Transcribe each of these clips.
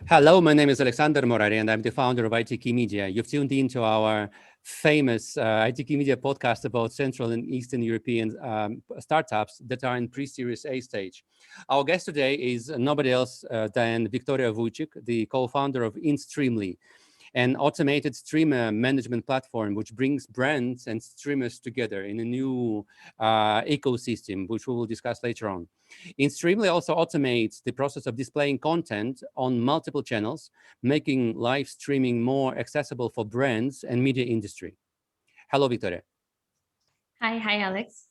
Hello, my name is Alexander Morari, and I'm the founder of ITKeyMedia. You've tuned into our famous ITKeyMedia podcast about Central and Eastern European startups that are in pre-Series A stage. Our guest today is nobody else than Wiktoria Wójcik, the co-founder of inSTREAMLY, an automated streamer management platform which brings brands and streamers together in a new ecosystem, which we will discuss later on. inSTREAMLY also automates the process of displaying content on multiple channels, making live streaming more accessible for brands and media industry. Hello, Wiktoria. Hi, Alex.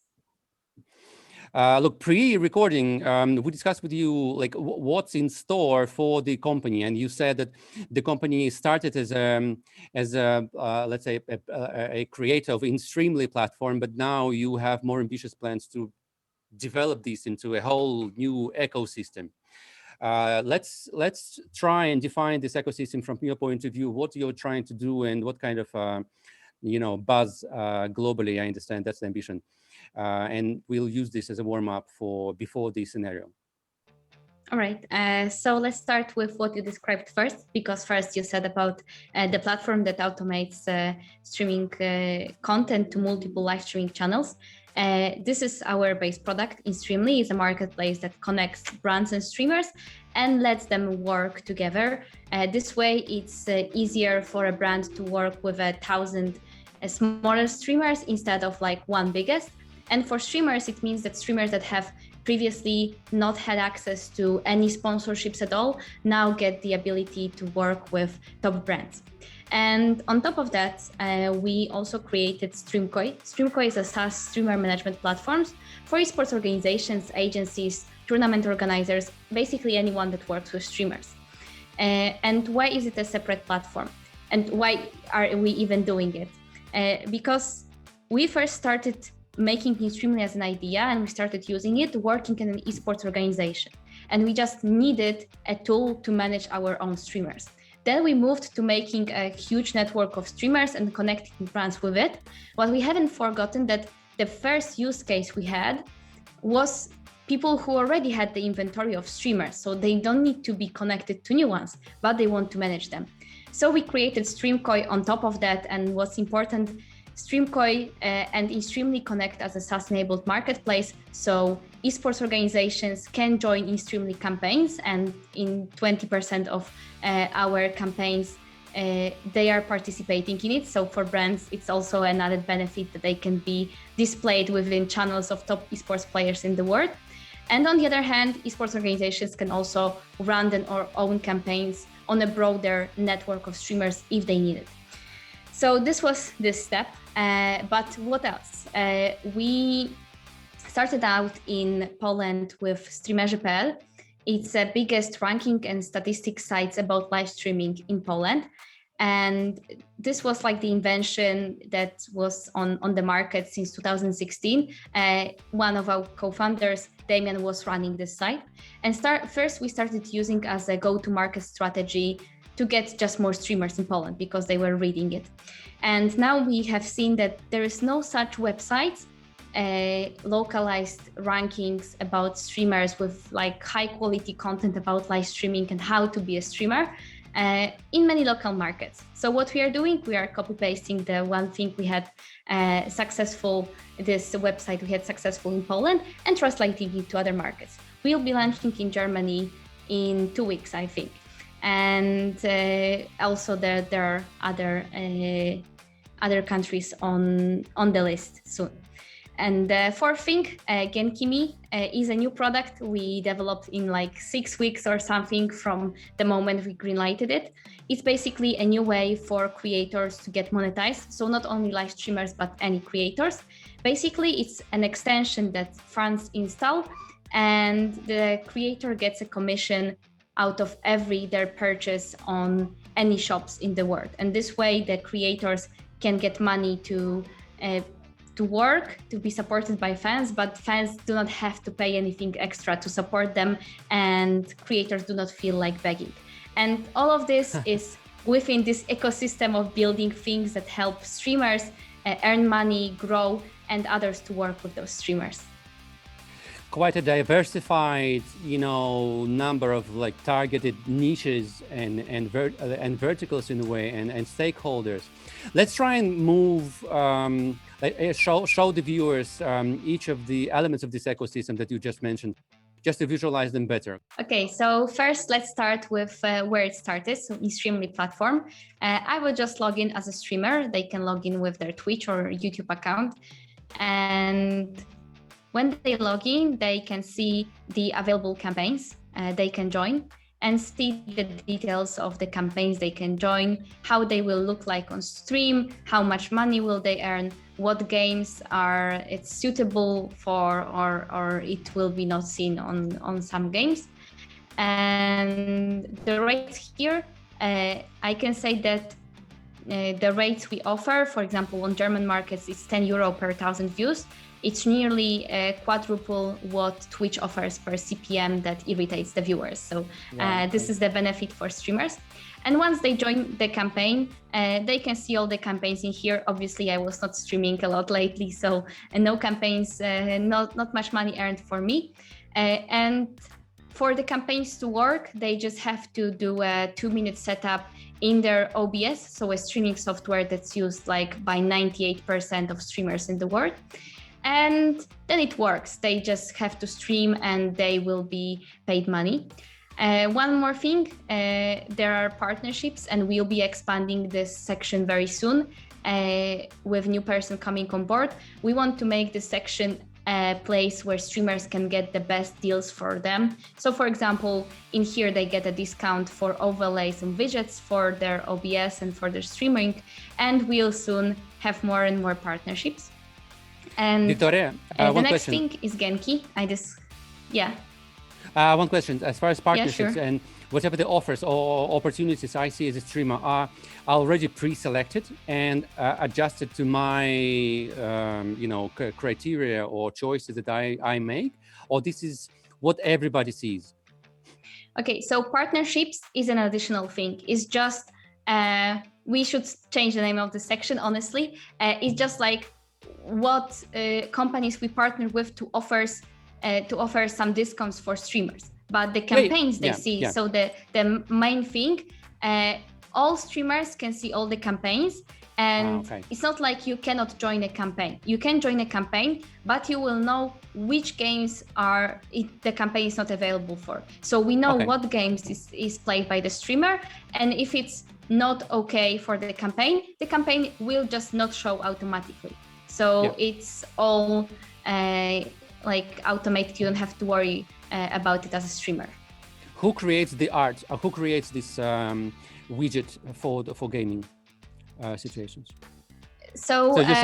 Look, pre-recording, we discussed with you like what's in store for the company, and you said that the company started as a let's say a creator of inSTREAMLY platform, but now you have more ambitious plans to develop this into a whole new ecosystem. Let's try and define this ecosystem from your point of view. What you're trying to do and what kind of buzz globally. I understand that's the ambition. And we'll use this as a warm-up for before this scenario. All right, so let's start with what you described first, because first you said about the platform that automates streaming content to multiple live streaming channels. This is our base product. inSTREAMLY is a marketplace that connects brands and streamers and lets them work together. This way, it's easier for a brand to work with 1,000 smaller streamers instead of like one biggest. And for streamers, it means that streamers that have previously not had access to any sponsorships at all now get the ability to work with top brands. And on top of that, we also created StreamKoi. StreamKoi is a SaaS streamer management platform for esports organizations, agencies, tournament organizers, basically anyone that works with streamers. And why is it a separate platform? And why are we even doing it? Because we first started making inSTREAMLY as an idea, and we started using it working in an esports organization. And we just needed a tool to manage our own streamers. Then we moved to making a huge network of streamers and connecting brands with it. But we haven't forgotten that the first use case we had was people who already had the inventory of streamers. So they don't need to be connected to new ones, but they want to manage them. So we created StreamKoi on top of that. And what's important, StreamKoi and inSTREAMLY connect as a SaaS-enabled marketplace, so esports organizations can join inSTREAMLY campaigns, and in 20% of our campaigns, they are participating in it. So for brands, it's also an added benefit that they can be displayed within channels of top esports players in the world. And on the other hand, esports organizations can also run their own campaigns on a broader network of streamers if they need it. So this was this step, but what else? We started out in Poland with Streamerzy.pl. It's the biggest ranking and statistics sites about live streaming in Poland. And this was like the invention that was on the market since 2016. One of our co-founders, Damian, was running this site. And first we started using as a go-to-market strategy to get just more streamers in Poland because they were reading it. And now we have seen that there is no such website, localized rankings about streamers with like high quality content about live streaming and how to be a streamer in many local markets. So what we are doing, we are copy pasting the one thing we had this website we had successful in Poland and translating it to other markets. We'll be launching in Germany in 2 weeks, I think. And also there are other countries on the list soon. And the fourth thing, Genki.me is a new product we developed in like 6 weeks or something from the moment we greenlighted it. It's basically a new way for creators to get monetized. So not only live streamers, but any creators. Basically, it's an extension that fans install and the creator gets a commission out of their purchase on any shops in the world. And this way the creators can get money to work, to be supported by fans, but fans do not have to pay anything extra to support them, and creators do not feel like begging. And all of this is within this ecosystem of building things that help streamers earn money, grow, and others to work with those streamers. quite a diversified, number of like targeted niches and verticals in a way, and stakeholders. Let's try and move, show the viewers each of the elements of this ecosystem that you just mentioned, just to visualize them better. Okay, so first let's start with where it started, so inSTREAMLY platform. I will just log in as a streamer. They can log in with their Twitch or YouTube account. And when they log in, they can see the available campaigns they can join and see the details of the campaigns they can join, how they will look like on stream, how much money will they earn, what games are it's suitable for, or it will be not seen on some games. And the rates here, I can say that the rates we offer, for example, on German markets, it's 10 euro per 1,000 views. It's nearly quadruple what Twitch offers per CPM that irritates the viewers. So this is the benefit for streamers. And once they join the campaign, they can see all the campaigns in here. Obviously, I was not streaming a lot lately, so no campaigns, not much money earned for me. And for the campaigns to work, they just have to do a 2-minute setup in their OBS, so a streaming software that's used like by 98% of streamers in the world. And then it works. They just have to stream and they will be paid money. One more thing, there are partnerships, and we'll be expanding this section very soon with new person coming on board. We want to make this section a place where streamers can get the best deals for them. So for example, in here they get a discount for overlays and widgets for their OBS and for their streaming, and we'll soon have more and more partnerships. And Wiktoria, the next question. thing is Genki. One question. As far as partnerships sure. and whatever the offers or opportunities I see as a streamer are already pre-selected and adjusted to my, criteria or choices that I make, or this is what everybody sees? Okay, so partnerships is an additional thing. It's just, we should change the name of the section, honestly. It's just like what companies we partner with to offer some discounts for streamers, but the campaigns they see. So the main thing, all streamers can see all the campaigns, and it's not like you cannot join a campaign. You can join a campaign, but you will know which games the campaign is not available for. So we know what games is played by the streamer, and if it's not okay for the campaign will just not show automatically. So it's all like automated. You don't have to worry about it as a streamer. Who creates the art? Who creates this widget for gaming situations? So you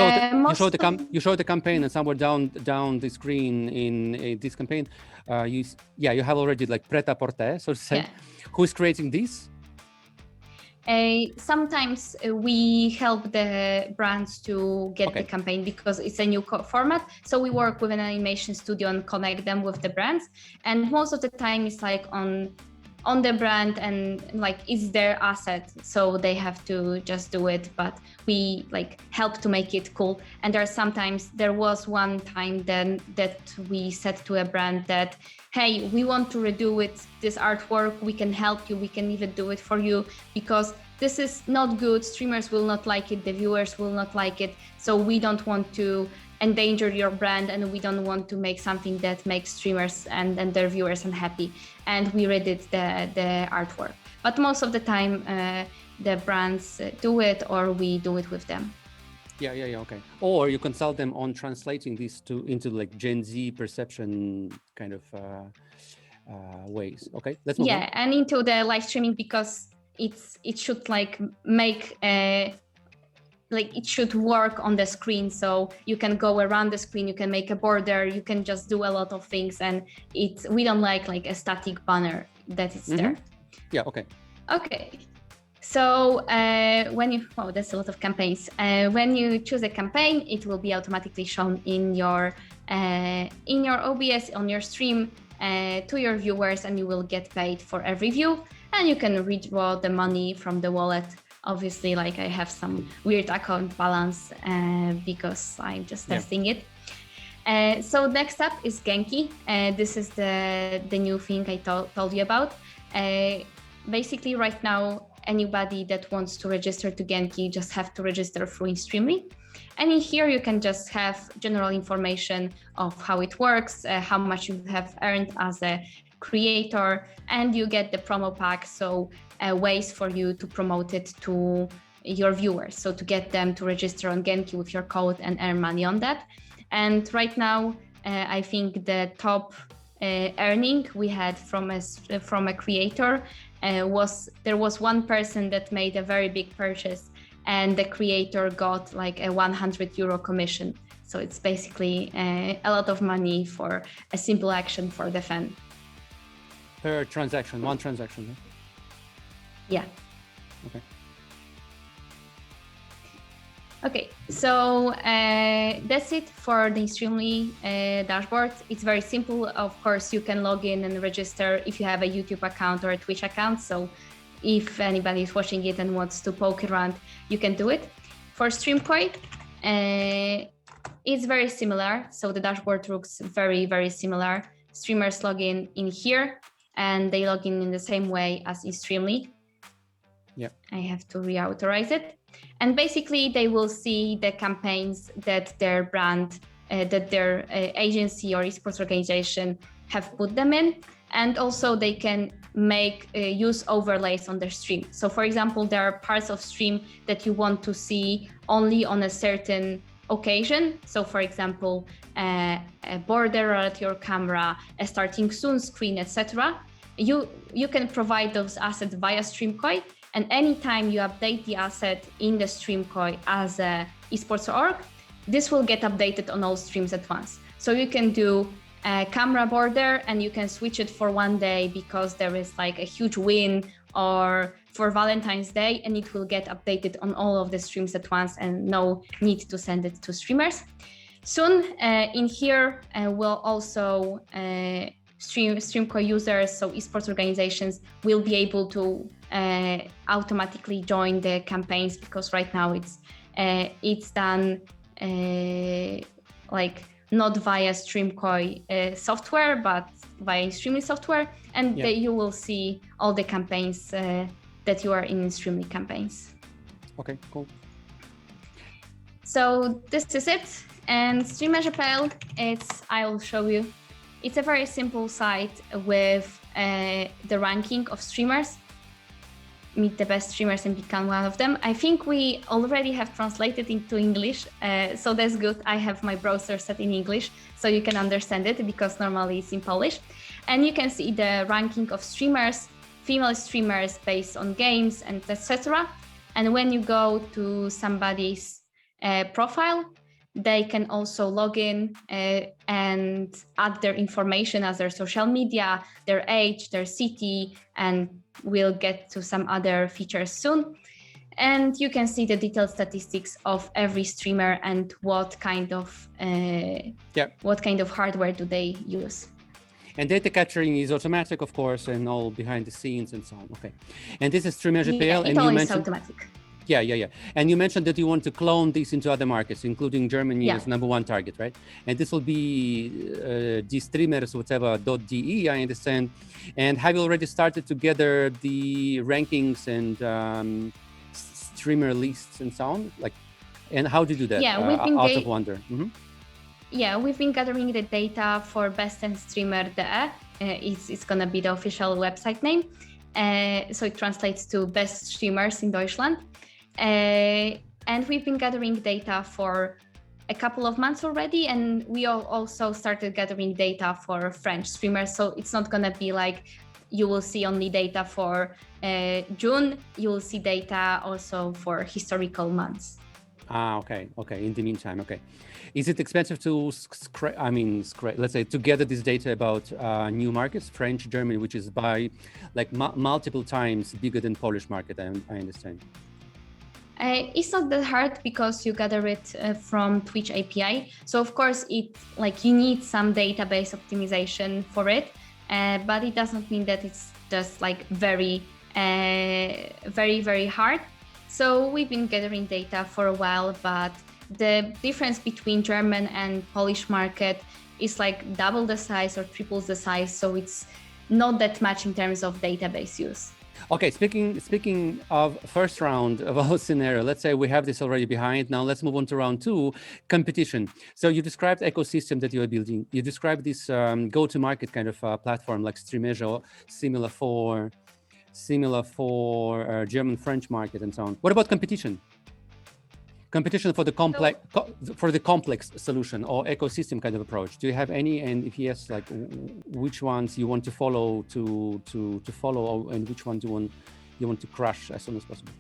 show the campaign, and somewhere down the screen in this campaign, you have already like pret-a-porter, so to say. Who's creating this? Sometimes we help the brands to get the campaign because it's a new format. So we work with an animation studio and connect them with the brands. And most of the time it's like on the brand, and like it's their asset, so they have to just do it. But we like help to make it cool. And there was one time then that we said to a brand that, hey, we want to redo this artwork, we can help you, we can even do it for you, because this is not good, streamers will not like it, the viewers will not like it, so we don't want to endanger your brand, and we don't want to make something that makes streamers and their viewers unhappy. And we redid the artwork. But most of the time the brands do it, or we do it with them. Okay. Or you consult them on translating this into like Gen Z perception kind of ways. Okay, let's move on. And into the live streaming, because it should like make like it should work on the screen, so you can go around the screen, you can make a border, you can just do a lot of things, and we don't like a static banner that is there. Okay. So that's a lot of campaigns. When you choose a campaign, it will be automatically shown in your OBS on your stream to your viewers, and you will get paid for every view, and you can withdraw the money from the wallet. Obviously, like I have some weird account balance because I'm just testing it. So next up is Genki. This is the new thing I told you about. Basically, right now, anybody that wants to register to Genki just have to register through inSTREAMLY. And in here, you can just have general information of how it works, how much you have earned as a creator, and you get the promo pack. So ways for you to promote it to your viewers. So to get them to register on Genki with your code and earn money on that. And right now, I think the top earning we had from a creator there was one person that made a very big purchase, and the creator got like a €100 commission. So it's basically a lot of money for a simple action for the fan. Per transaction, one transaction. Right? Yeah. Okay. Okay, so that's it for the inSTREAMLY dashboard. It's very simple. Of course, you can log in and register if you have a YouTube account or a Twitch account. So if anybody is watching it and wants to poke around, you can do it. For StreamKoi, it's very similar. So the dashboard looks very, very similar. Streamers log in here, and they log in the same way as inSTREAMLY. Yeah. I have to reauthorize it. And basically, they will see the campaigns that their brand, that their agency or esports organization have put them in. And also they can use overlays on their stream. So for example, there are parts of stream that you want to see only on a certain occasion. So for example, a border at your camera, a starting soon screen, etc. You can provide those assets via StreamKoi. And anytime you update the asset in the StreamKoi as a esports org, this will get updated on all streams at once. So you can do a camera border and you can switch it for one day because there is like a huge win, or for Valentine's Day, and it will get updated on all of the streams at once and no need to send it to streamers. Soon in here will also StreamKoi users, so esports organizations, will be able to automatically join the campaigns, because right now it's done like not via StreamKoi software, but via inSTREAMLY software, and you will see all the campaigns that you are in inSTREAMLY campaigns. Okay, cool. So this is it, and StreamMeasure.pl, I'll show you. It's a very simple site with the ranking of streamers. Meet the best streamers and become one of them. I think we already have translated into English, so that's good. I have my browser set in English, so you can understand it, because normally it's in Polish. And you can see the ranking of streamers, female streamers based on games and etc. And when you go to somebody's profile, they can also log in and add their information as their social media, their age, their city, and we'll get to some other features soon. And you can see the detailed statistics of every streamer and what kind of hardware do they use. And data capturing is automatic, of course, and all behind the scenes and so on. Okay. And this is StreamMeasure.pl. Yeah, and you mentioned automatic. Yeah. And you mentioned that you want to clone this into other markets, including Germany as #1 target, right? And this will be dstreamers, whatever.de, I understand. And have you already started to gather the rankings and streamer lists and so on? And how do you do that? Yeah, we've been out of wonder. Yeah, we've been gathering the data for bestandstreamer.de. It's gonna be the official website name. So it translates to best streamers in Deutschland. And we've been gathering data for a couple of months already, and we also started gathering data for French streamers. So it's not gonna be like you will see only data for June, you will see data also for historical months. Okay. In the meantime, okay. Is it expensive to, let's say, to gather this data about new markets, French, Germany, which is by like multiple times bigger than Polish market, I understand? It's not that hard because you gather it from Twitch API. So of course, you need some database optimization for it, but it doesn't mean that it's just like very, very hard. So we've been gathering data for a while, but the difference between German and Polish market is like double the size or triples the size. So it's not that much in terms of database use. Okay, speaking of first round of our scenario, let's say we have this already behind. Now let's move on to round two, competition. So you described ecosystem that you are building. You described this go-to-market kind of platform like StreamLY, similar for German, French market and so on. What about competition? Competition for the complex solution or ecosystem kind of approach. Do you have any? And if yes, like which ones you want to follow to follow, and which ones you want to crush as soon as possible?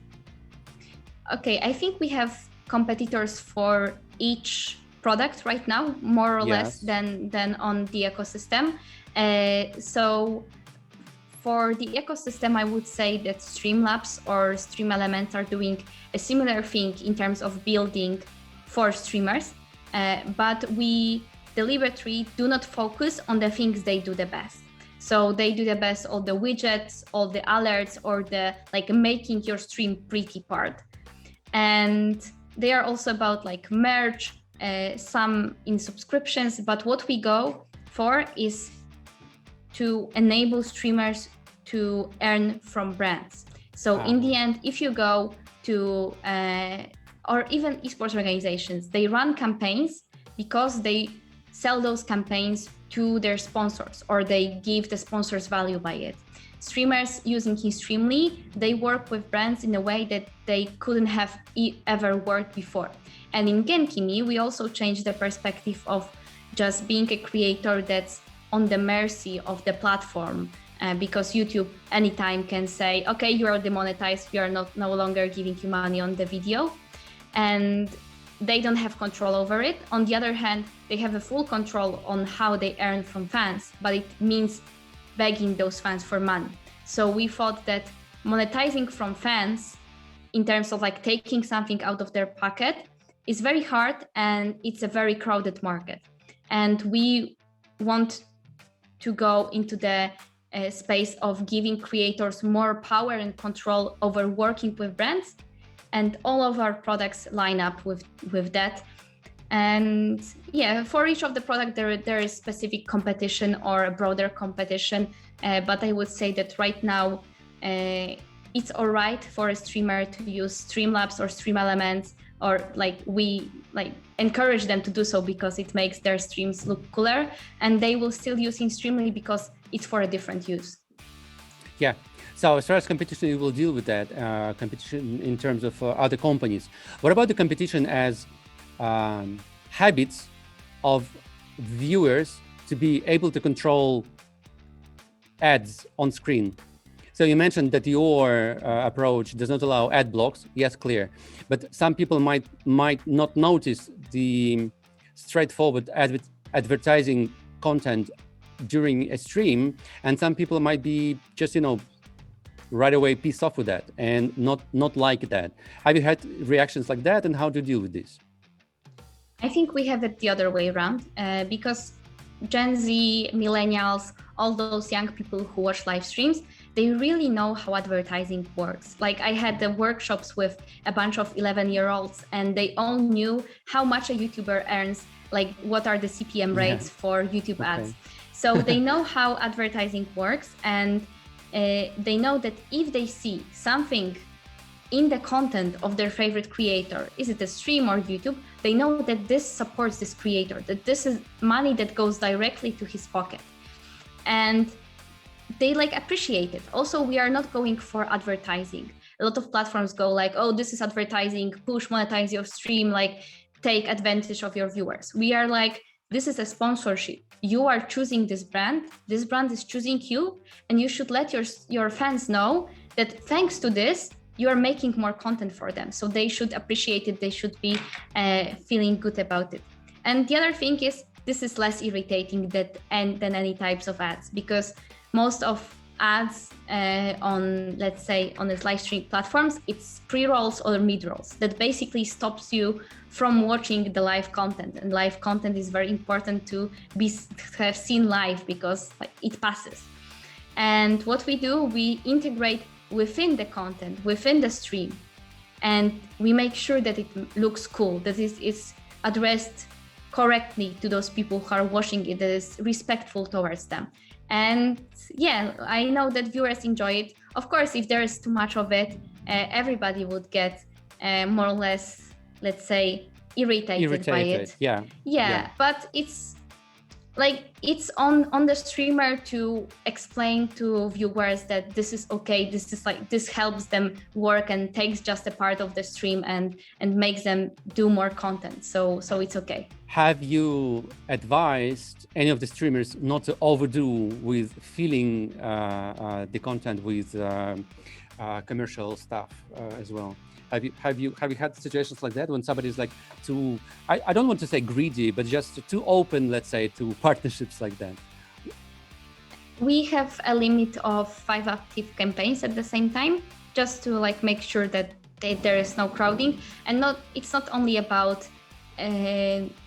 Okay, I think we have competitors for each product right now, more or less than on the ecosystem. So for the ecosystem, I would say that Streamlabs or StreamElements are doing a similar thing in terms of building for streamers, but we deliberately do not focus on the things they do the best. So they do the best all the widgets, all the alerts, or the like making your stream pretty part. And they are also about like merch, some in subscriptions, but what we go for is to enable streamers to earn from brands. So in the end, if you go to, or even esports organizations, they run campaigns because they sell those campaigns to their sponsors, or they give the sponsors value by it. Streamers using inSTREAMLY, they work with brands in a way that they couldn't have ever worked before. And in ITKeyMedia, we also changed the perspective of just being a creator that's on the mercy of the platform, because YouTube anytime can say, okay, you are demonetized, we are no longer giving you money on the video, and they don't have control over it. On the other hand, they have a full control on how they earn from fans, but it means begging those fans for money. So we thought that monetizing from fans in terms of like taking something out of their pocket is very hard, and it's a very crowded market. And we want to go into the space of giving creators more power and control over working with brands, and all of our products line up with that. And yeah, for each of the product there is specific competition or a broader competition, but I would say that right now it's all right for a streamer to use Streamlabs or StreamElements, or like we like encourage them to do so because it makes their streams look cooler, and they will still use inSTREAMLY because it's for a different use. Yeah. So as far as competition, you will deal with that competition in terms of other companies. What about the competition as habits of viewers to be able to control ads on screen? So you mentioned that your approach does not allow ad blocks. Yes, clear. But some people might not notice the straightforward advertising content during a stream, and some people might be just, right away pissed off with that and not like that. Have you had reactions like that, and how do you deal with this? I think we have it the other way around, because Gen Z, millennials, all those young people who watch live streams, they really know how advertising works. Like I had the workshops with a bunch of 11-year-olds, and they all knew how much a YouTuber earns, like what are the CPM rates for YouTube ads. So they know how advertising works, and they know that if they see something in the content of their favorite creator, is it a stream or YouTube, they know that this supports this creator, that this is money that goes directly to his pocket. And they like appreciate it. Also, we are not going for advertising. A lot of platforms go like, oh, this is advertising, push, monetize your stream, like take advantage of your viewers. We are like, this is a sponsorship. You are choosing this brand is choosing you, and you should let your fans know that thanks to this, you are making more content for them. So they should appreciate it. They should be feeling good about it. And the other thing is, this is less irritating than any types of ads, because most of ads on, let's say, on these live stream platforms, it's pre-rolls or mid-rolls that basically stops you from watching the live content. And live content is very important to have seen live because like, it passes. And what we do, we integrate within the content, within the stream, and we make sure that it looks cool, that it's addressed correctly to those people who are watching it, that is respectful towards them. And yeah, I know that viewers enjoy it. Of course, if there is too much of it, everybody would get more or less, let's say, irritated by it. Yeah. But it's like, it's on the streamer to explain to viewers that this is okay, this is like, this helps them work and takes just a part of the stream and makes them do more content, so it's okay. Have you advised any of the streamers not to overdo with filling the content with commercial stuff as well? Have you had situations like that when somebody's like too, I don't want to say greedy, but just too open, let's say, to partnerships like that? We have a limit of 5 active campaigns at the same time, just to like make sure that there is no crowding, and it's not only about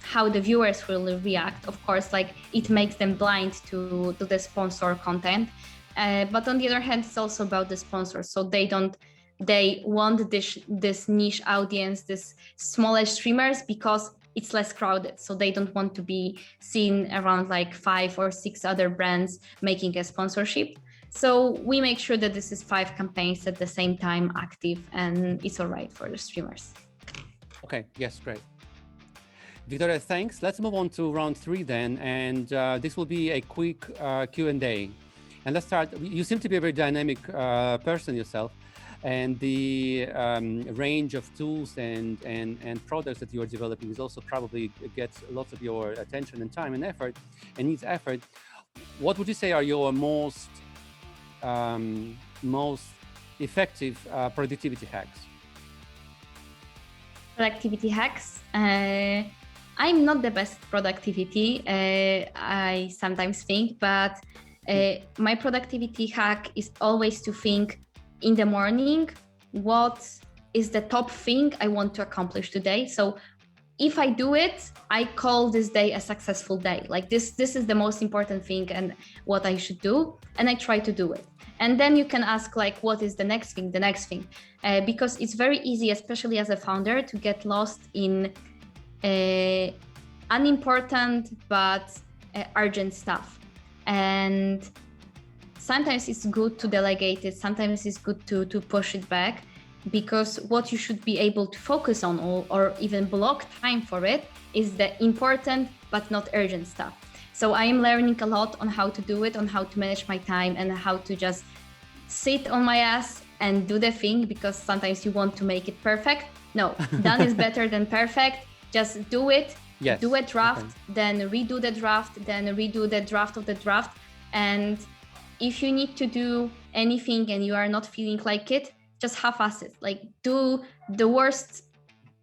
how the viewers will react. Of course, like, it makes them blind to the sponsor content, but on the other hand, it's also about the sponsors, so they want this niche audience, this smaller streamers, because it's less crowded, so they don't want to be seen around like 5 or 6 other brands making a sponsorship. So we make sure that this is 5 campaigns at the same time active, and it's all right for the streamers. Okay, yes, great. Wiktoria, thanks. Let's move on to round 3 then, and this will be a quick Q&A. And let's start. You seem to be a very dynamic person yourself, and the range of tools and products that you are developing is also probably gets lots of your attention and time and effort, and needs effort. What would you say are your most effective productivity hacks? Productivity hacks. I'm not the best productivity, I sometimes think, but my productivity hack is always to think in the morning, what is the top thing I want to accomplish today? So if I do it, I call this day a successful day. Like this is the most important thing and what I should do, and I try to do it. And then you can ask, like, what is the next thing, because it's very easy, especially as a founder, to get lost in unimportant but urgent stuff. And sometimes it's good to delegate it, sometimes it's good to push it back, because what you should be able to focus on or even block time for it is the important but not urgent stuff. So I am learning a lot on how to do it, on how to manage my time and how to just sit on my ass and do the thing, because sometimes you want to make it perfect. No, done is better than perfect. Just do it, yes. Do a draft, okay. Then redo the draft, then redo the draft of the draft. And if you need to do anything and you are not feeling like it, just half-ass it. Like, do the worst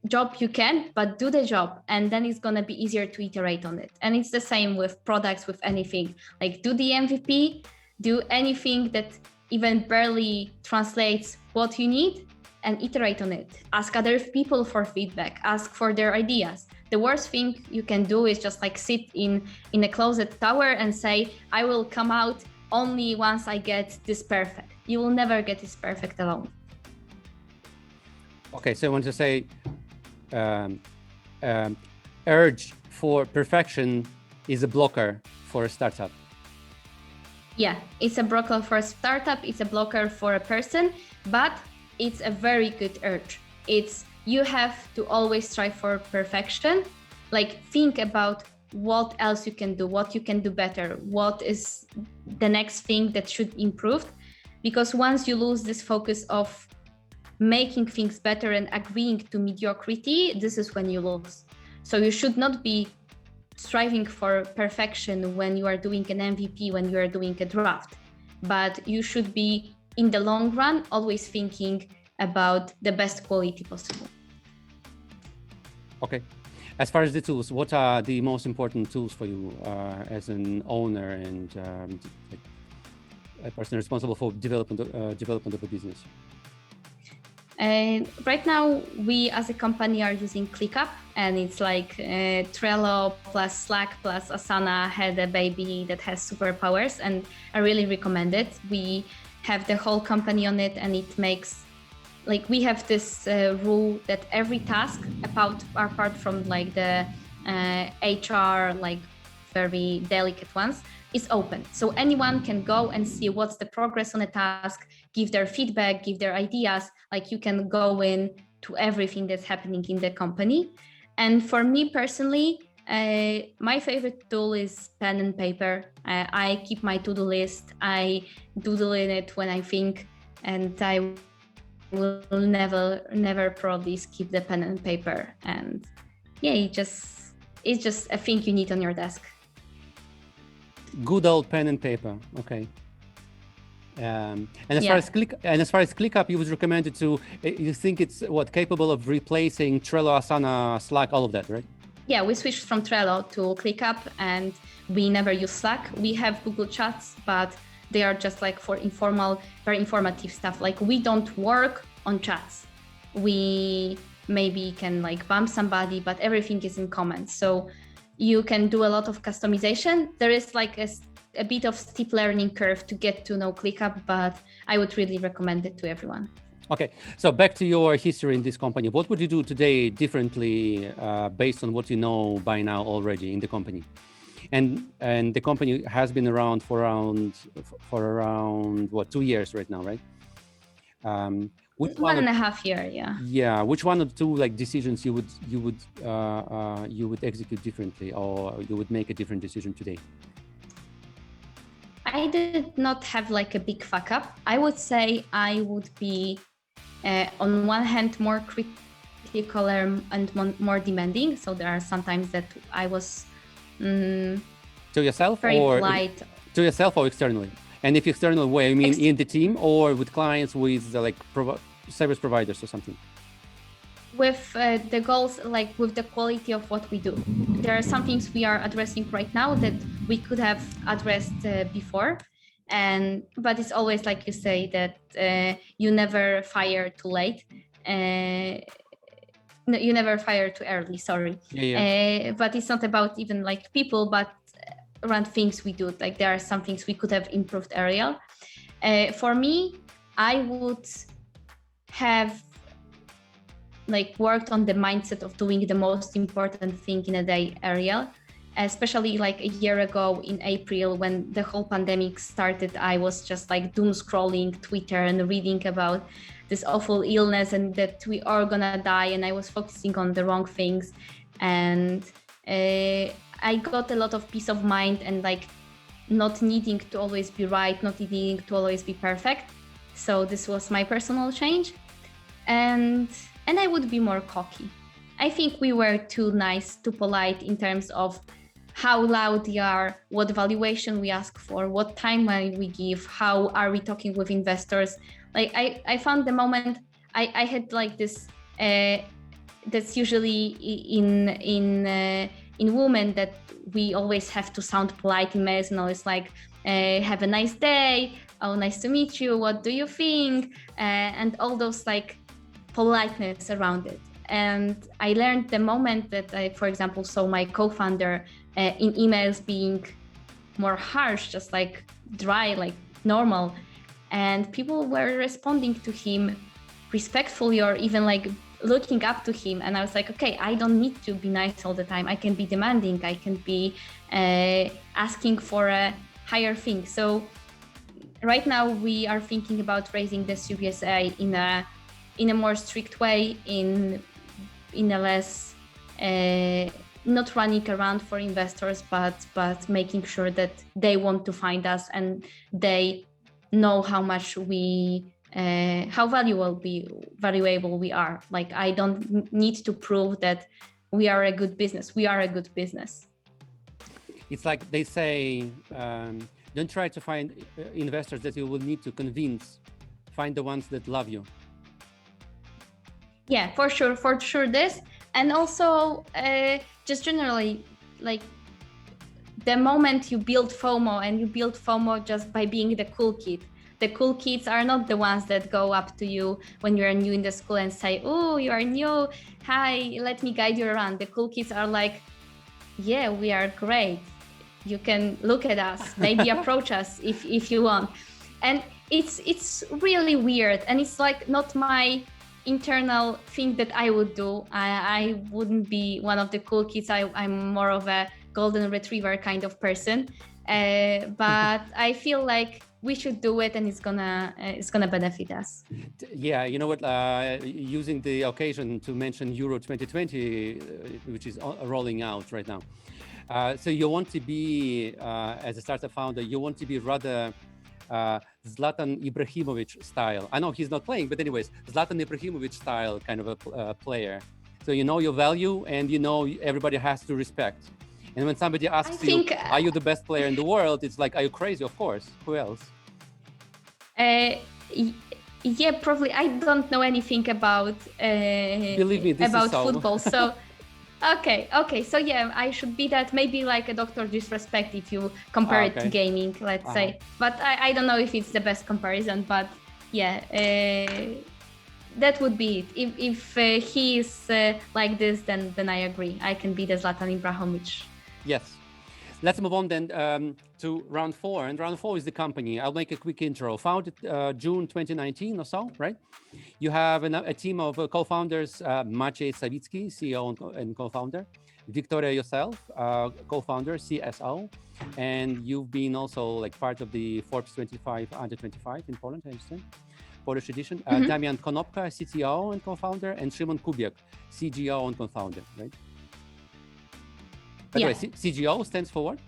job you can, but do the job, and then it's gonna be easier to iterate on it. And it's the same with products, with anything. Like, do the MVP, do anything that even barely translates what you need, and iterate on it. Ask other people for feedback, ask for their ideas. The worst thing you can do is just like sit in a closet tower and say, I will come out only once I get this perfect. You will never get this perfect alone. Okay, so I want to say urge for perfection is a blocker for a startup. Yeah, it's a blocker for a startup, it's a blocker for a person, but it's a very good urge. You have to always strive for perfection. Like, think about what else you can do, what you can do better, what is the next thing that should improve. Because once you lose this focus of making things better and agreeing to mediocrity, this is when you lose. So you should not be striving for perfection when you are doing an MVP, when you are doing a draft, but you should be, in the long run, always thinking about the best quality possible. Okay. As far as the tools, what are the most important tools for you as an owner and a person responsible for development of a business? Right now, we as a company are using ClickUp, and it's like Trello plus Slack plus Asana had a baby that has superpowers, and I really recommend it. We have the whole company on it, and it makes like we have this rule that every task apart from like the HR, like very delicate ones, is open. So anyone can go and see what's the progress on a task, give their feedback, give their ideas. Like you can go in to everything that's happening in the company. And for me personally, my favorite tool is pen and paper. I keep my to-do list. I doodle in it when I think, and I will never probably skip the pen and paper. And yeah, it's just a thing you need on your desk. Good old pen and paper. Okay. And as far as ClickUp, you would recommend it to. You think it's capable of replacing Trello, Asana, Slack, all of that, right? Yeah, we switched from Trello to ClickUp, and we never use Slack. We have Google Chats, but they are just like for informal, very informative stuff. Like we don't work on chats. We maybe can like bump somebody, but everything is in comments. So you can do a lot of customization. There is like a bit of steep learning curve to get to know ClickUp, but I would really recommend it to everyone. Okay, so back to your history in this company. What would you do today differently based on what you know by now already in the company? And the company has been around for around what, 2 years right now, right? Which 1.5 years, yeah. Yeah, which one of the two like decisions you would execute differently, or you would make a different decision today? I did not have like a big fuck up. I would say I would be on one hand more critical and more demanding. So there are sometimes that I was to yourself very or polite. To yourself or externally? And if external, where you mean in the team or with clients, with like service providers or something? With the goals, like with the quality of what we do. There are some things we are addressing right now that we could have addressed before. But it's always like you say that you never fire too late. No, you never fire too early, sorry. Yeah. But it's not about even like people, but around things we do. Like there are some things we could have improved earlier. For me, I would have like worked on the mindset of doing the most important thing in a day earlier, especially like a year ago in April when the whole pandemic started. I was just like doom scrolling Twitter and reading about this awful illness and that we are gonna die, and I was focusing on the wrong things. And I got a lot of peace of mind and like not needing to always be right, not needing to always be perfect. So this was my personal change. And I would be more cocky. I think we were too nice, too polite in terms of how loud we are, what valuation we ask for, what timeline we give, how are we talking with investors. Like I found the moment I had like this that's usually in women, that we always have to sound polite in mails and always like have a nice day, oh nice to meet you, what do you think, and all those like politeness around it. And I learned the moment that I, for example, saw my co-founder in emails being more harsh, just like dry, like normal, and people were responding to him respectfully or even like looking up to him. And I was like, okay, I don't need to be nice all the time. I can be demanding. I can be asking for a higher thing. So right now we are thinking about raising the Series A in a more strict way, in a less not running around for investors, but making sure that they want to find us and they know how much how valuable we are. Like I don't need to prove that we are a good business. We are a good business. It's like they say, don't try to find investors that you will need to convince. Find the ones that love you. Yeah, for sure this. And also just generally, like the moment you build FOMO, and you build FOMO just by being the cool kid. The cool kids are not the ones that go up to you when you're new in the school and say, oh, you are new, hi, let me guide you around. The cool kids are like, yeah, we are great. You can look at us, maybe approach us if you want. And it's really weird, and it's like not my internal thing that I would do. I wouldn't be one of the cool kids. I'm more of a golden retriever kind of person, but I feel like we should do it, and it's gonna benefit us. Yeah, you know what? Using the occasion to mention Euro 2020, which is rolling out right now. So you want to be, as a startup founder, you want to be rather Zlatan Ibrahimovic style. I know he's not playing, but anyways, Zlatan Ibrahimovic style kind of a player. So you know your value, and you know everybody has to respect. And when somebody asks you, are you the best player in the world? It's like, are you crazy? Of course. Who else? Yeah, probably. I don't know anything about Believe me, this about is so... football. So okay. So yeah, I should be that. Maybe like a Dr. Disrespect if you compare it to gaming, let's say. But I don't know if it's the best comparison. But yeah, that would be it. If he is like this, then I agree. I can be the Zlatan Ibrahimovic. Yes. Let's move on then to round 4. And round 4 is the company. I'll make a quick intro. Founded June 2019 or so, right? You have a team of co-founders, Maciej Sawicki, CEO and co-founder, Wiktoria yourself, co-founder, CSO, and you've been also like part of the Forbes 25 under 25 in Poland, I understand, Polish edition. Damian Konopka, CTO and co-founder, and Szymon Kubiak, CGO and co-founder, right? By the way, CGO stands for what?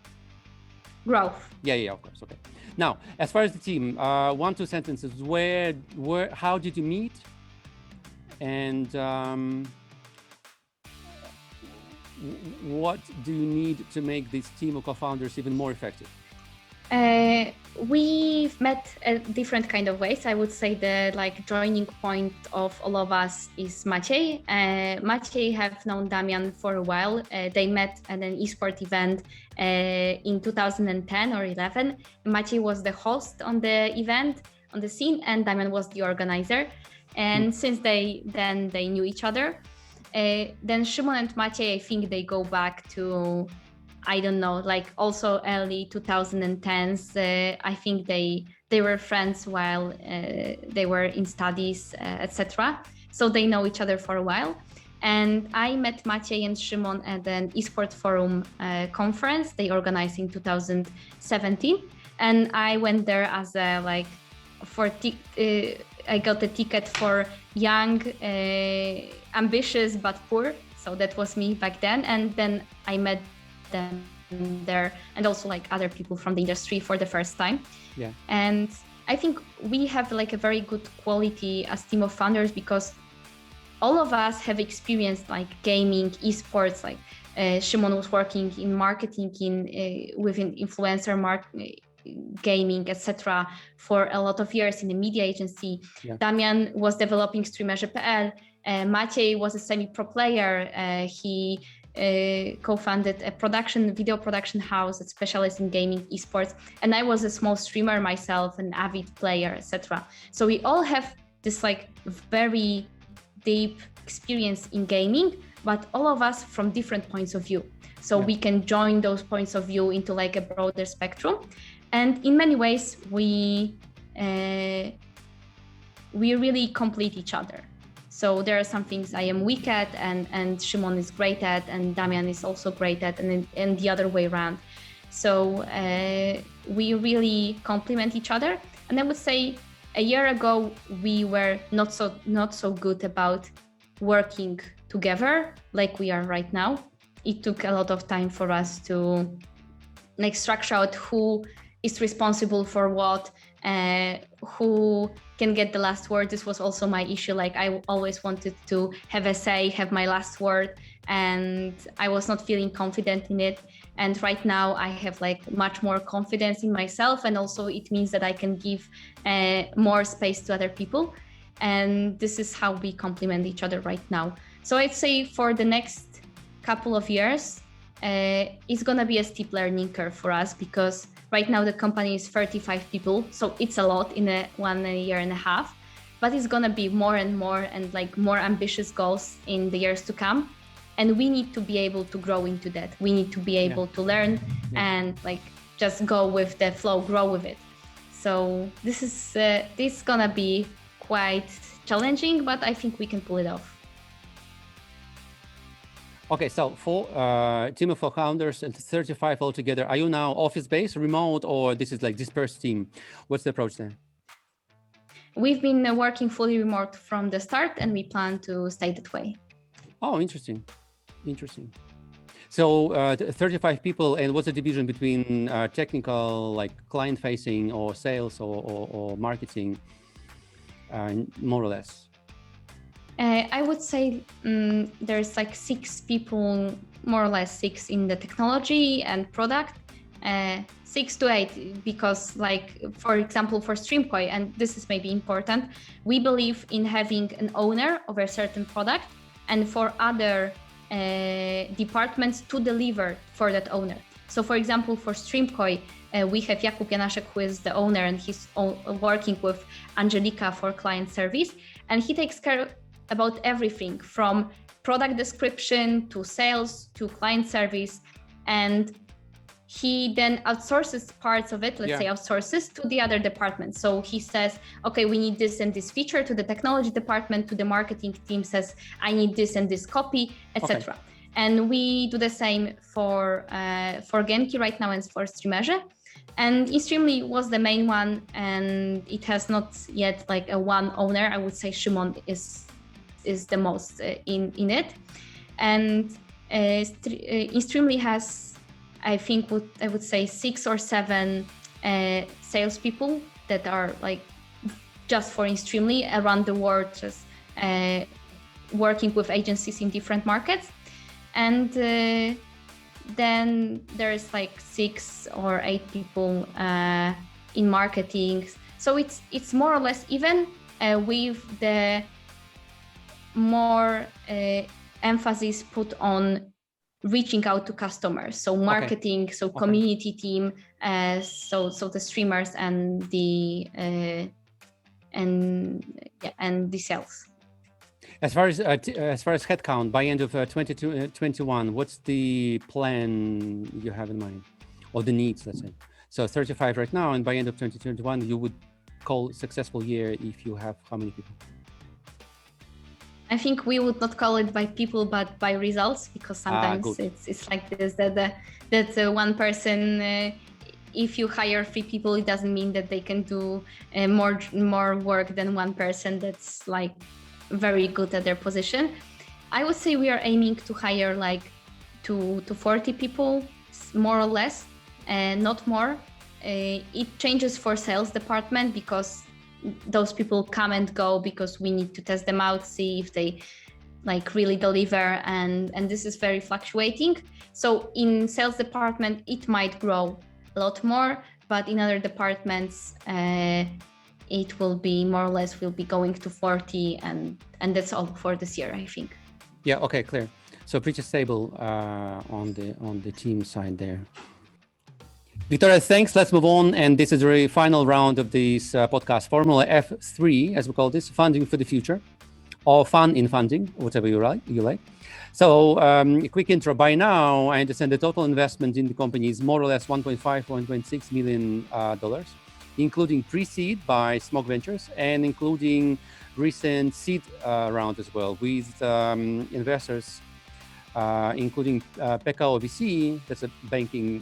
Growth. Yeah, of course. Okay. Now, as far as the team, 1-2 sentences. How did you meet? And what do you need to make this team of co-founders even more effective? We've met different kind of ways. I would say the joining point of all of us is Maciej. Maciej have known Damian for a while. They met at an esport event in 2010 or 11. Maciej was the host on the event, on the scene, and Damian was the organizer. And since they knew each other. Then Szymon and Maciej, I think they go back to, I don't know, also early 2010s. I think they were friends while they were in studies, etc. So they know each other for a while. And I met Maciej and Szymon at an eSport Forum conference they organized in 2017. And I went there as a I got a ticket for young, ambitious but poor. So that was me back then. And then I met them there, and also other people from the industry for the first time. Yeah. And I think we have a very good quality as team of founders, because all of us have experienced gaming, esports. Szymon was working in marketing within influencer gaming, etc. for a lot of years in a media agency. Yeah. Damian was developing streamerze.pl. Maciej was a semi-pro player. He co-founded a video production house that specialized in gaming, esports, and I was a small streamer myself, an avid player, etc. So we all have this very deep experience in gaming, but all of us from different points of view. So we can join those points of view into a broader spectrum, and in many ways we really complete each other. So there are some things I am weak at, and Szymon is great at, and Damian is also great at, and the other way around. So we really complement each other. And I would say a year ago we were not so good about working together like we are right now. It took a lot of time for us to structure out who is responsible for what, who can get the last word. This was also my issue. I always wanted to have a say, have my last word, and I was not feeling confident in it. And right now I have much more confidence in myself, and also it means that I can give more space to other people. And this is how we complement each other right now. So I'd say for the next couple of years, it's gonna be a steep learning curve for us, because right now the company is 35 people, so it's a lot in a year and a half, but it's gonna be more and more, and more ambitious goals in the years to come. And we need to be able to grow into that. We need to be able to learn and just go with the flow, grow with it. So this gonna be quite challenging, but I think we can pull it off. Okay, so for team of 4 founders and 35 altogether, are you now office-based, remote, or this is like dispersed team? What's the approach there? We've been working fully remote from the start, and we plan to stay that way. Oh, interesting. So 35 people, and what's the division between technical, like client-facing, or sales, or marketing, more or less? I would say there's like 6 people, more or less 6 in the technology and product, 6 to 8, because like, for example, for StreamKoi, and this is maybe important, we believe in having an owner of a certain product and for other departments to deliver for that owner. So for example, for StreamKoi, we have Jakub Janaszek, who is the owner, and he's working with Angelika for client service, and he takes care about everything from product description to sales to client service, and he then outsources parts of it, let's say outsources to the other departments. So he says, okay, we need this and this feature, to the technology department, to the marketing team says, I need this and this copy, etc. Okay. And we do the same for Genki right now and for Streamerze. And inSTREAMLY was the main one, and it has not yet like a one owner. I would say Shimon is the most in it, and inSTREAMLY has, I think I would say 6 or 7 salespeople that are like just for inSTREAMLY around the world, just working with agencies in different markets, and then there's like 6 or 8 people in marketing. So it's more or less even, with the more emphasis put on reaching out to customers. So marketing, so community team, so the streamers and the sales. As far as headcount by end of 2021, what's the plan you have in mind, or the needs, let's say? So 35 right now, and by end of 2021, you would call successful year if you have how many people? I think we would not call it by people, but by results, because sometimes it's like this, that one person, if you hire 3 people, it doesn't mean that they can do more work than one person that's like very good at their position. I would say we are aiming to hire like to 40 people, more or less, and not more. It changes for sales department because those people come and go, because we need to test them out, see if they like really deliver, and this is very fluctuating. So in sales department it might grow a lot more, but in other departments it will be more or less, will be going to 40, and that's all for this year, I think. Yeah, okay, clear. So pretty stable on the team side there. Wiktoria, thanks. Let's move on. And this is the very final round of this podcast, Formula F3, as we call this, funding for the future, or fun in funding, whatever you like. So a quick intro. By now, I understand the total investment in the company is more or less $1.5, $1.6 million, including pre-seed by Smog Ventures and including recent seed round as well, with investors including PKO VC, that's a banking,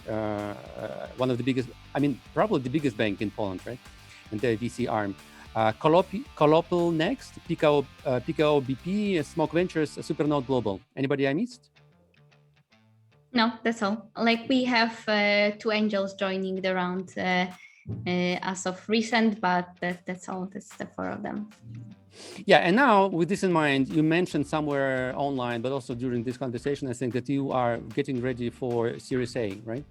one of the biggest, I mean, probably the biggest bank in Poland, right? And the VC arm. Kolopil next, PKO BP, Smog Ventures, Supernode Global. Anybody I missed? No, that's all. Like we have 2 angels joining the round as of recent, but that's all. That's the 4 of them. Yeah, and now with this in mind, you mentioned somewhere online, but also during this conversation, I think that you are getting ready for Series A, right?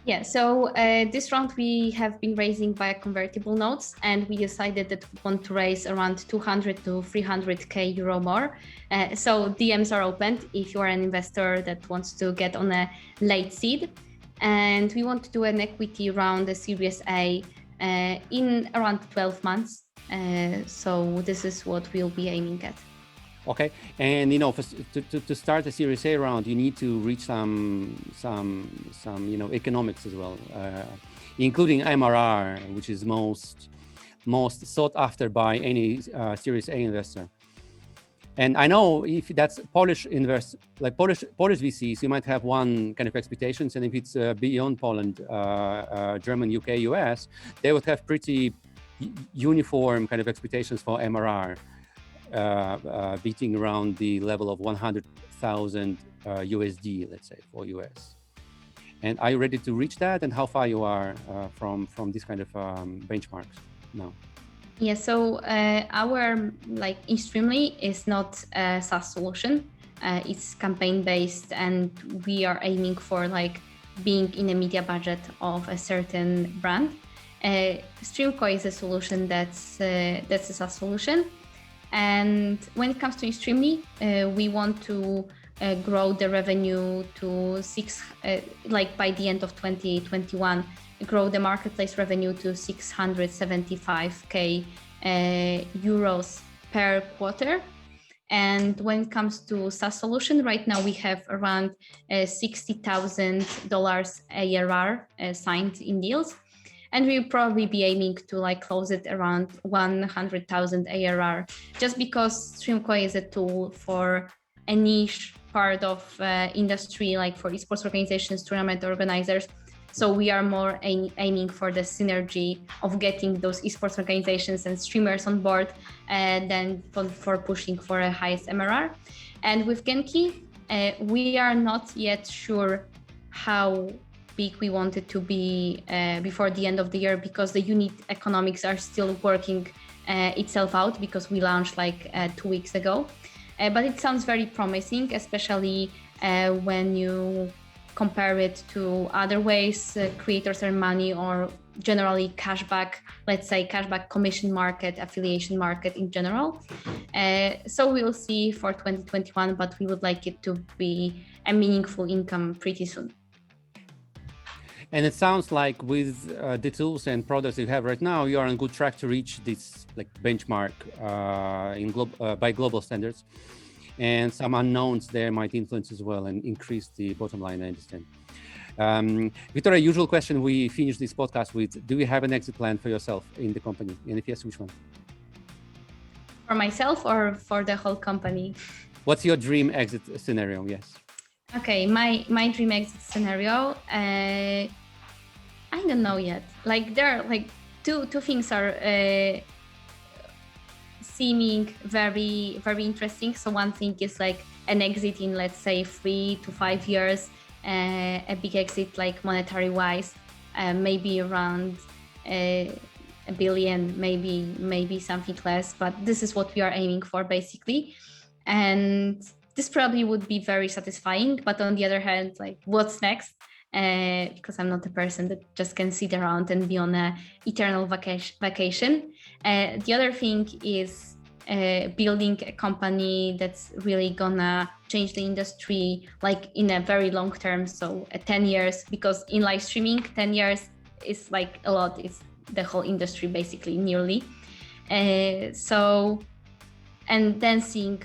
Yeah, so this round we have been raising via convertible notes, and we decided that we want to raise around 200 to 300k euro more. So DMs are opened if you are an investor that wants to get on a late seed. And we want to do an equity round, a Series A, in around 12 months. So this is what we'll be aiming at. Okay, and you know, to start a Series A round, you need to reach some you know, economics as well. including MRR, which is most sought after by any Series A investor. And I know if that's Polish investors, like Polish VCs, you might have one kind of expectations, and if it's beyond Poland, German, UK, US, they would have pretty uniform kind of expectations for MRR, beating around the level of 100,000 USD, let's say, for US. And are you ready to reach that? And how far you are from this kind of benchmarks now? Yeah, so our inSTREAMLY is not a SaaS solution. It's campaign based, and we are aiming for being in a media budget of a certain brand. StreamCo is a solution that's a SaaS solution. And when it comes to inSTREAMLY, we want to grow the revenue to by the end of 2021, grow the marketplace revenue to 675k euros per quarter. And when it comes to SaaS solution, right now we have around $60,000 ARR signed in deals. And we'll probably be aiming to close it around 100,000 ARR, just because StreamCo is a tool for a niche part of industry, like for esports organizations, tournament organizers. So we are more aiming for the synergy of getting those esports organizations and streamers on board, than for pushing for a highest MRR. And with Genki, we are not yet sure how big we want it to be before the end of the year, because the unit economics are still working itself out, because we launched 2 weeks ago. But it sounds very promising, especially when you compare it to other ways creators earn money, or generally cashback, let's say cashback commission market, affiliation market in general. So we'll see for 2021, but we would like it to be a meaningful income pretty soon. And it sounds like with the tools and products you have right now, you are on good track to reach this benchmark by global standards. And some unknowns there might influence as well and increase the bottom line, I understand. Wiktoria, usual question we finish this podcast with: do you have an exit plan for yourself in the company? And if yes, which one? For myself or for the whole company? What's your dream exit scenario? Yes. Okay, my dream exit scenario, I don't know yet. There are two things are seeming very, very interesting. So one thing is an exit in, let's say, 3 to 5 years, a big exit monetary wise, maybe around $1 billion, maybe something less, but this is what we are aiming for basically. And this probably would be very satisfying, but on the other hand, what's next? Because I'm not a person that just can sit around and be on an eternal vacation. The other thing is building a company that's really gonna change the industry in a very long term, so 10 years, because in live streaming 10 years is a lot. It's the whole industry basically, nearly. And then seeing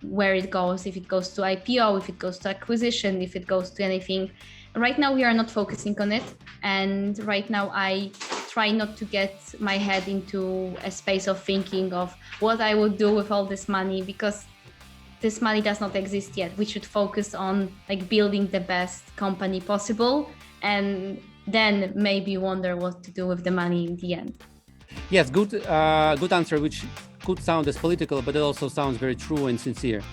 where it goes, if it goes to IPO, if it goes to acquisition, if it goes to anything. Right now we are not focusing on it, and right now I try not to get my head into a space of thinking of what I would do with all this money, because this money does not exist yet. We should focus on building the best company possible, and then maybe wonder what to do with the money in the end. Yes, good answer, which could sound as political, but it also sounds very true and sincere.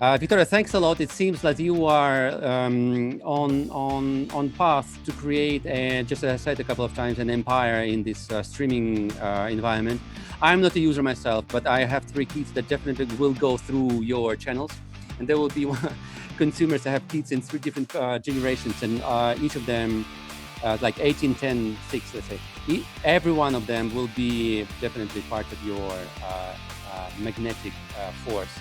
Wiktoria, thanks a lot. It seems that you are on path to create, just as I said a couple of times, an empire in this streaming environment. I'm not a user myself, but I have 3 kids that definitely will go through your channels, and there will be consumers that have kids in 3 different generations, and each of them 18, 10, 6, let's say. Every one of them will be definitely part of your magnetic force.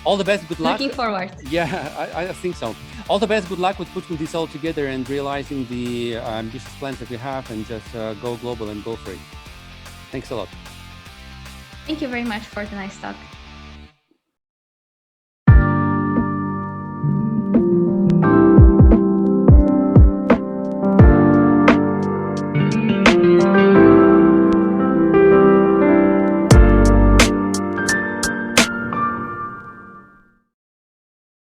All the best, good luck. Looking forward. Yeah, I think so. All the best, good luck with putting this all together and realizing the ambitious plans that you have, and just go global and go for it. Thanks a lot. Thank you very much for the nice talk.